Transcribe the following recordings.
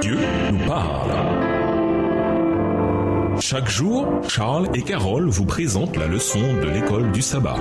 Dieu nous parle. Chaque jour, Charles et Carole vous présentent la leçon de l'école du sabbat.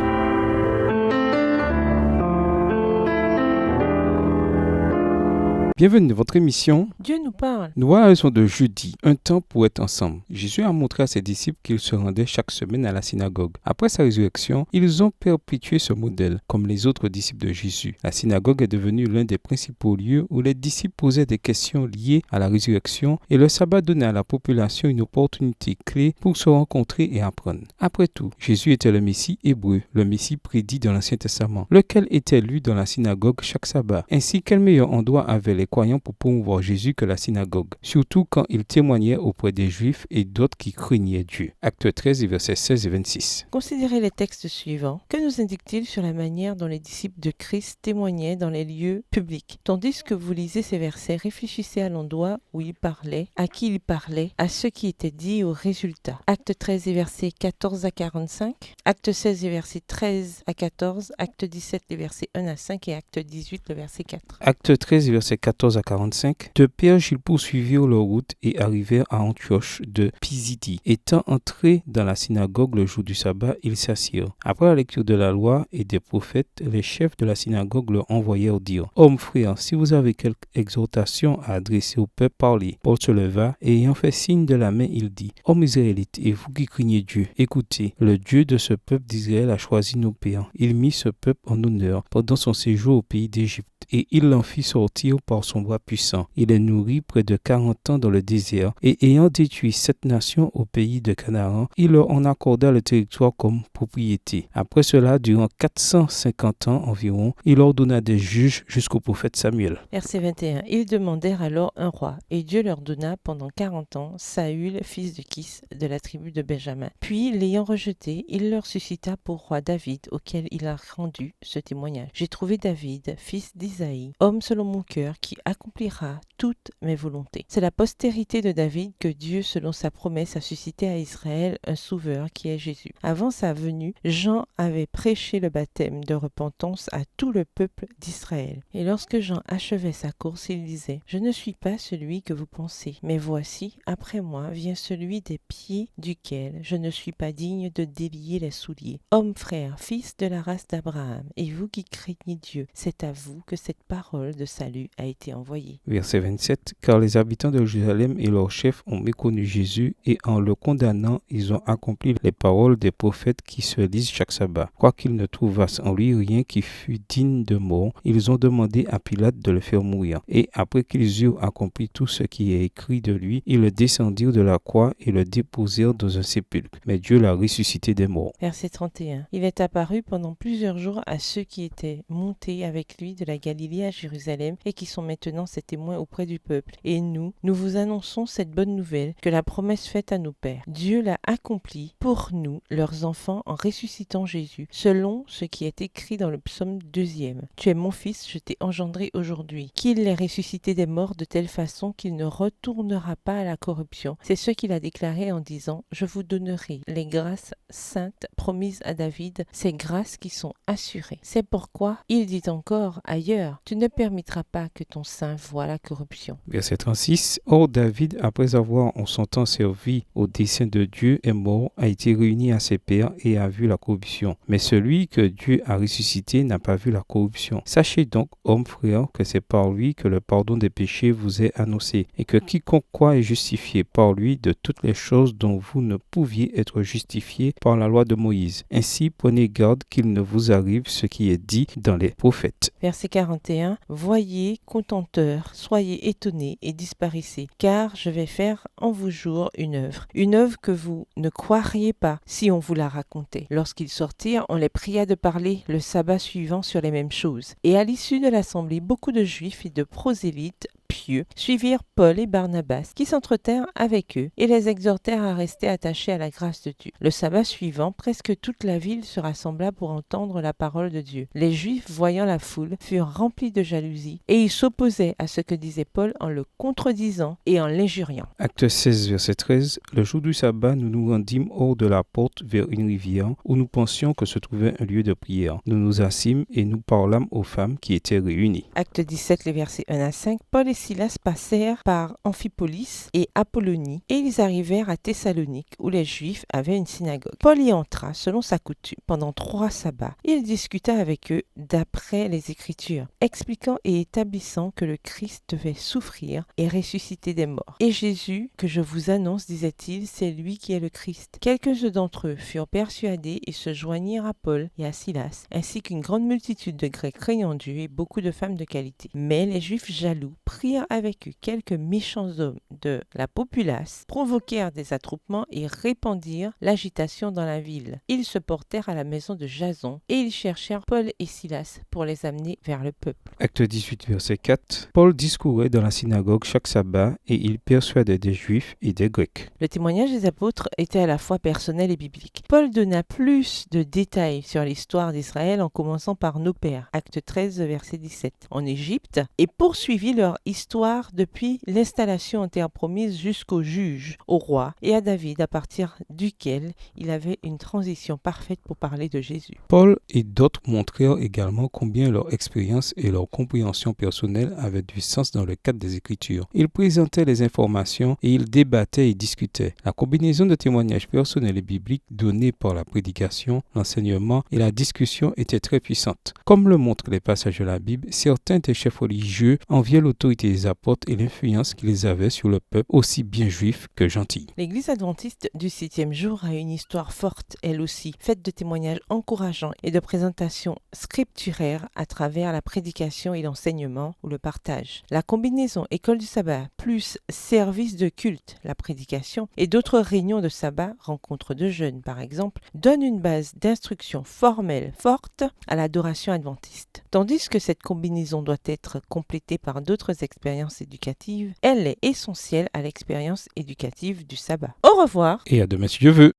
Bienvenue dans votre émission Dieu nous parle. Nous voilà à la leçon de jeudi, un temps pour être ensemble. Jésus a montré à ses disciples qu'il se rendait chaque semaine à la synagogue. Après sa résurrection, ils ont perpétué ce modèle, comme les autres disciples de Jésus. La synagogue est devenue l'un des principaux lieux où les disciples posaient des questions liées à la résurrection et le sabbat donnait à la population une opportunité clé pour se rencontrer et apprendre. Après tout, Jésus était le Messie hébreu, le Messie prédit dans l'Ancien Testament, lequel était lu dans la synagogue chaque sabbat. Ainsi, quel meilleur endroit avaient les croyants pour promouvoir Jésus que la synagogue, surtout quand il témoignait auprès des Juifs et d'autres qui craignaient Dieu. Acte 13, versets 16 et 26. Considérez les textes suivants. Que nous indique-t-il sur la manière dont les disciples de Christ témoignaient dans les lieux publics? Tandis que vous lisez ces versets, réfléchissez à l'endroit où il parlait, à qui il parlait, à ce qui était dit et au résultat. Acte 13 et versets 14 à 45, Acte 16 et versets 13 à 14, Acte 17 les versets 1 à 5 et Acte 18 le verset 4. Acte 13, versets 14 à 45. De Perge, ils poursuivirent leur route et arrivèrent à Antioche de Pisidie. Étant entrés dans la synagogue le jour du sabbat, ils s'assirent. Après la lecture de la loi et des prophètes, les chefs de la synagogue leur envoyèrent dire: Hommes frères, si vous avez quelque exhortation à adresser au peuple, parlez. Paul se leva et ayant fait signe de la main, il dit: Hommes israélites, et vous qui craignez Dieu, écoutez, le Dieu de ce peuple d'Israël a choisi nos pères. Il mit ce peuple en honneur pendant son séjour au pays d'Égypte et il l'en fit sortir par son bras puissant. Il les nourrit près de 40 ans dans le désert, et ayant détruit 7 nations au pays de Canaan, il leur en accorda le territoire comme propriété. Après cela, durant 450 ans environ, il ordonna des juges jusqu'au prophète Samuel. Verset 21. Ils demandèrent alors un roi, et Dieu leur donna pendant 40 ans Saül, fils de Kis, de la tribu de Benjamin. Puis, l'ayant rejeté, il leur suscita pour roi David, auquel il a rendu ce témoignage. J'ai trouvé David, fils d'Isaïe, homme selon mon cœur, qui accomplira toutes mes volontés. C'est la postérité de David que Dieu, selon sa promesse, a suscité à Israël un sauveur qui est Jésus. Avant sa venue, Jean avait prêché le baptême de repentance à tout le peuple d'Israël. Et lorsque Jean achevait sa course, il disait: Je ne suis pas celui que vous pensez, mais voici, après moi, vient celui des pieds duquel je ne suis pas digne de délier les souliers. Homme frère, fils de la race d'Abraham, et vous qui craignez Dieu, c'est à vous que cette parole de salut a été envoyée. Verset 27. Car les habitants de Jérusalem et leurs chefs ont méconnu Jésus, et en le condamnant, ils ont accompli les paroles des prophètes qui se lisent chaque sabbat. Quoiqu'ils ne trouvassent en lui rien qui fût digne de mort, ils ont demandé à Pilate de le faire mourir. Et après qu'ils eurent accompli tout ce qui est écrit de lui, ils le descendirent de la croix et le déposèrent dans un sépulcre. Mais Dieu l'a ressuscité des morts. Verset 31. Il est apparu pendant plusieurs jours à ceux qui étaient montés avec lui de la Galilée à Jérusalem et qui sont maintenant ses témoins auprès du peuple. Et nous vous annonçons cette bonne nouvelle que la promesse faite à nos pères. Dieu l'a accomplie pour nous, leurs enfants, en ressuscitant Jésus, selon ce qui est écrit dans le psaume 2e. Tu es mon fils, je t'ai engendré aujourd'hui. Qu'il l'ait ressuscité des morts de telle façon qu'il ne retournera pas à la corruption. C'est ce qu'il a déclaré en disant: Je vous donnerai les grâces saintes promises à David, ces grâces qui sont assurées. C'est pourquoi il dit encore ailleurs: Tu ne permettras pas que ton sein voie la corruption. Verset 36. Or David, après avoir en son temps servi au dessein de Dieu, est mort, a été réuni à ses pères et a vu la corruption. Mais celui que Dieu a ressuscité n'a pas vu la corruption. Sachez donc, hommes frères, que c'est par lui que le pardon des péchés vous est annoncé, et que quiconque croit est justifié par lui de toutes les choses dont vous ne pouviez être justifiés par la loi de Moïse. Ainsi, prenez garde qu'il ne vous arrive ce qui est dit dans les prophètes. Verset 41. Voyez, contenteurs, soyez étonnés et disparaissez, car je vais faire en vos jours une œuvre que vous ne croiriez pas si on vous la racontait. Lorsqu'ils sortirent, on les pria de parler le sabbat suivant sur les mêmes choses. Et à l'issue de l'assemblée, beaucoup de Juifs et de prosélytes pieux suivirent Paul et Barnabas, qui s'entretèrent avec eux et les exhortèrent à rester attachés à la grâce de Dieu. Le sabbat suivant, presque toute la ville se rassembla pour entendre la parole de Dieu. Les Juifs, voyant la foule, furent remplis de jalousie et ils s'opposaient à ce que disait Paul en le contredisant et en l'injuriant. Acte 16, verset 13. Le jour du sabbat, nous nous rendîmes hors de la porte vers une rivière où nous pensions que se trouvait un lieu de prière. Nous nous assîmes et nous parlâmes aux femmes qui étaient réunies. Acte 17, les versets 1 à 5. Paul et Silas Silas passèrent par Amphipolis et Apollonie, et ils arrivèrent à Thessalonique, où les Juifs avaient une synagogue. Paul y entra, selon sa coutume, pendant 3 sabbats. Il discuta avec eux d'après les Écritures, expliquant et établissant que le Christ devait souffrir et ressusciter des morts. Et Jésus, que je vous annonce, disait-il, c'est lui qui est le Christ. Quelques-uns d'entre eux furent persuadés et se joignirent à Paul et à Silas, ainsi qu'une grande multitude de Grecs craignant Dieu et beaucoup de femmes de qualité. Mais les Juifs jaloux prirent avec eux quelques méchants hommes de la populace, provoquèrent des attroupements et répandirent l'agitation dans la ville. Ils se portèrent à la maison de Jason et ils cherchèrent Paul et Silas pour les amener vers le peuple. Acte 18, verset 4. Paul discourait dans la synagogue chaque sabbat et il persuadait des Juifs et des Grecs. Le témoignage des apôtres était à la fois personnel et biblique. Paul donna plus de détails sur l'histoire d'Israël en commençant par nos pères, acte 13, verset 17, en Égypte, et poursuivit leur histoire depuis l'installation en terre promise jusqu'au juge, au roi et à David, à partir duquel il avait une transition parfaite pour parler de Jésus. Paul et d'autres montrèrent également combien leur expérience et leur compréhension personnelle avaient du sens dans le cadre des Écritures. Ils présentaient les informations et ils débattaient et discutaient. La combinaison de témoignages personnels et bibliques donnés par la prédication, l'enseignement et la discussion était très puissante. Comme le montrent les passages de la Bible, certains des chefs religieux enviaient l'autorité des apôtres et l'influence qu'ils avaient sur le peuple, aussi bien juif que gentil. L'Église adventiste du 7e jour a une histoire forte, elle aussi, faite de témoignages encourageants et de présentations scripturaires à travers la prédication et l'enseignement ou le partage. La combinaison école du sabbat plus service de culte, la prédication, et d'autres réunions de sabbat, rencontres de jeunes par exemple, donne une base d'instruction formelle forte à l'adoration adventiste. Tandis que cette combinaison doit être complétée par d'autres expériences éducatives, elle est essentielle à l'expérience éducative du sabbat. Au revoir Et à demain si Dieu veut.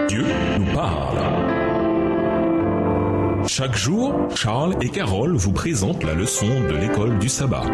Dieu nous parle. Chaque jour, Charles et Carole vous présentent la leçon de l'école du sabbat.